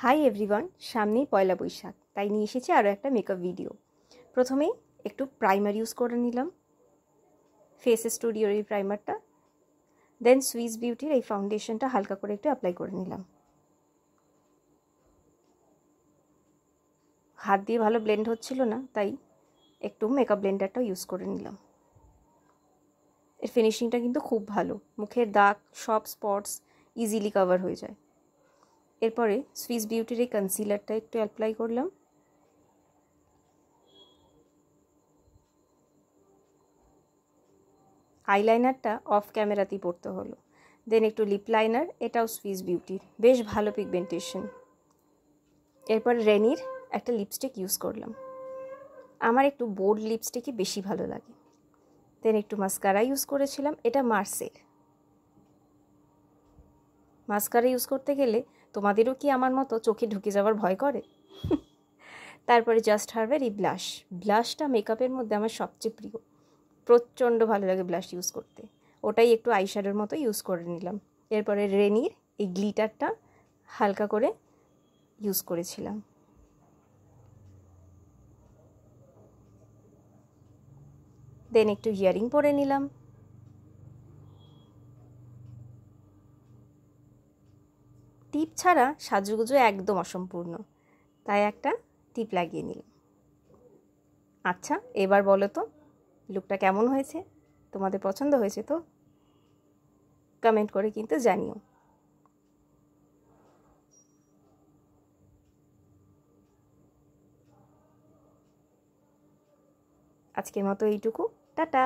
Hi everyone, সামনেই পয়লা বৈশাখ, তাই নিয়ে এসেছি আরও একটা মেকআপ ভিডিও। প্রথমেই একটু প্রাইমার ইউজ করে নিলাম, ফেস স্টুডিওর এই প্রাইমারটা। দেন সুইস বিউটির এই ফাউন্ডেশনটা হালকা করে একটু অ্যাপ্লাই করে নিলাম। হাত দিয়ে ভালো ব্লেন্ড হচ্ছিল না, তাই একটু মেকআপ ব্লেন্ডারটাও ইউজ করে নিলাম। এর ফিনিশিংটা কিন্তু খুব ভালো, মুখের দাগ সব স্পটস ইজিলি কভার হয়ে যায়। এরপরে সুইস বিউটির এই কনসিলারটা একটু অ্যাপ্লাই করলাম। আইলাইনারটা অফ ক্যামেরাতেই পড়তে হলো। দেন একটু লিপ লাইনার, এটাও সুইস বিউটির, বেশ ভালো পিগমেন্টেশন। এরপর রেনির একটা লিপস্টিক ইউজ করলাম, আমার একটু বোল্ড লিপস্টিকই বেশি ভালো লাগে। দেন একটু মাস্কারা ইউজ করেছিলাম, এটা মার্সের। মাস্কারা ইউজ করতে গেলে তোমাদেরও কি আমার মতো চোখে ঢুকে যাওয়ার ভয় করে? তারপরে জাস্ট হার্বের এই ব্লাশটা মেকআপের মধ্যে আমার সবচেয়ে প্রিয়, প্রচণ্ড ভালো লাগে ব্লাশ ইউজ করতে। ওটাই একটু আইশ্যাডোর মতো ইউজ করে নিলাম। এরপরে রেনির এই গ্লিটারটা হালকা করে ইউজ করেছিলাম। দেন একটু ইয়ারিং পরে নিলাম। টিপ ছাড়া সাজুগুজু একদম অসম্পূর্ণ, তাই একটা টিপ লাগিয়ে নিলাম। আচ্ছা, এবার বলো তো লুকটা কেমন হয়েছে? তোমাদের পছন্দ হয়েছে তো? কমেন্ট করে কিন্তু জানিও। আজকের মতো এইটুকু, টাটা।